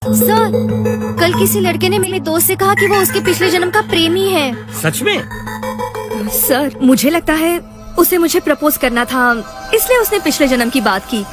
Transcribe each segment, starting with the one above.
Sir, कल किसी लड़के ने मेरे दोस्त से कहा कि वो उसके पिछले जन्म का प्रेमी है। सच में? सर, मुझे लगता है उसे मुझे प्रपोज करना था, इसलिए उसने पिछले जन्म की बात की।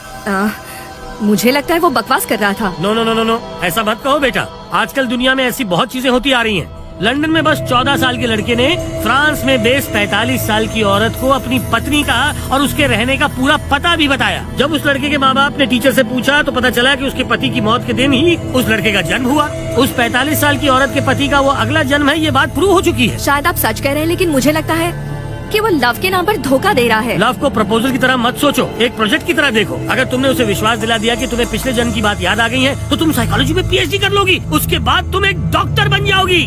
मुझे लगता है वो बकवास कर रहा था। No no no no no, ऐसा मत कहो बेटा। आजकल दुनिया में ऐसी बहुत चीजें होती आ रही हैं। लंदन में बस 14 साल के लड़के ने फ्रांस में बेस 45 साल की औरत को अपनी पत्नी कहा और उसके रहने का पूरा पता भी बताया। जब उस लड़के के माँ बाप ने टीचर से पूछा तो पता चला कि उसके पति की मौत के दिन ही उस लड़के का जन्म हुआ। उस 45 साल की औरत के पति का वो अगला जन्म है, ये बात प्रूव हो चुकी है। शायद आप सच कह रहे हैं, लेकिन मुझे लगता है कि वो लव के नाम पर धोखा दे रहा है। लव को प्रपोजल की तरह मत सोचो, एक प्रोजेक्ट की तरह देखो। अगर तुमने उसे विश्वास दिला दिया कि तुम्हें पिछले जन्म की बात याद आ गई है, तो तुम साइकोलॉजी में PhD कर लोगी। उसके बाद तुम एक डॉक्टर बन जाओगी।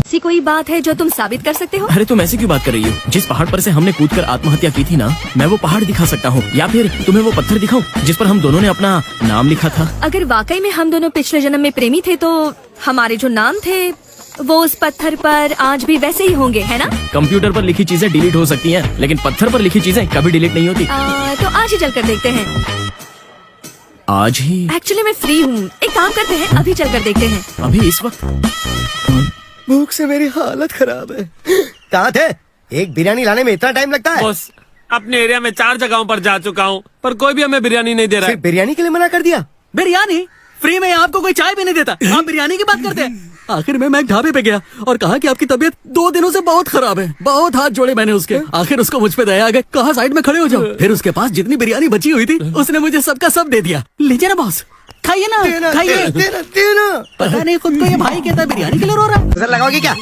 ऐसी कोई बात है जो तुम साबित कर सकते हो? अरे तुम ऐसे क्यों बात कर रही हो? जिस पहाड़ पर से हमने कूदकर आत्महत्या की थी ना, मैं वो पहाड़ दिखा सकता हूँ, या फिर तुम्हें वो पत्थर दिखाऊं जिस पर हम दोनों ने अपना नाम लिखा था। अगर वाकई में हम दोनों पिछले जन्म में प्रेमी थे, तो हमारे जो नाम थे वो उस पत्थर पर आज भी वैसे ही होंगे, है ना? कंप्यूटर पर लिखी चीजें डिलीट हो सकती हैं, लेकिन पत्थर पर लिखी चीजें कभी डिलीट नहीं होती। तो आज ही चलकर देखते हैं। आज ही? एक्चुअली मैं फ्री हूँ, एक काम करते हैं, अभी चलकर देखते हैं। अभी इस वक्त? भूख से मेरी हालत खराब है। कहाँ थे? एक बिरयानी लाने में इतना टाइम लगता है? बॉस, अपने एरिया में 4 जगहों पर जा चुका हूँ, पर कोई भी हमें बिरयानी नहीं दे रहा फिर है। बिरयानी के लिए मना कर दिया? बिरयानी फ्री में आपको कोई चाय भी नहीं देता, आप बिरयानी की बात करते हैं। आखिर में मैं एक ढाबे पे गया और कहा कि आपकी तबीयत 2 दिनों से बहुत खराब है। बहुत हाथ जोड़े मैंने उसके, आखिर उसको मुझ पे दया आ गई। कहा साइड में खड़े हो जाओ। फिर उसके पास जितनी बिरयानी बची हुई थी उसने मुझे सबका सब दे दिया। लीजिए ना बॉस, खाइए ना, खाइए। देना। पता नहीं खुद को ये भाई कहता है, बिरयानी के लिए रो रहा है। उधर लगाओगे क्या?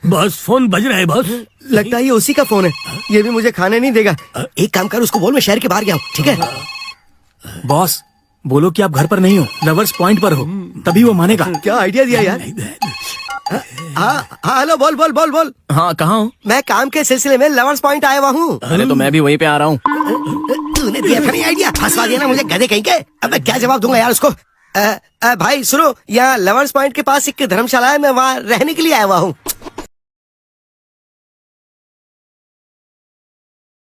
बस फोन बज रहा है बॉस। लगता है ये उसी का फोन है। ये भी मुझे खाने नहीं देगा। एक काम कर, उसको बोल मैं शहर के बाहर गया हूँ, ठीक है? बॉस, बोलो कि आप घर पर नहीं हो, लवर्स पॉइंट पर हो, तभी वो मानेगा। क्या आइडिया दिया यार। हाँ हेलो, बोल बोल बोल बोल। हाँ, कहाँ हो? मैं मैं काम के सिलसिले में लवर्स पॉइंट आया हुआ हूँ। अरे तो मैं भी वहीं पे आ रहा हूँ। तूने दिया था नहीं आइडिया, फंसवा दिया ना मुझे गधे कहीं के। अब मैं क्या जवाब दूंगा यार उसको? भाई सुनो, यहाँ लवर्स पॉइंट के पास एक धर्मशाला है, मैं वहाँ रहने के लिए आया हुआ हूँ।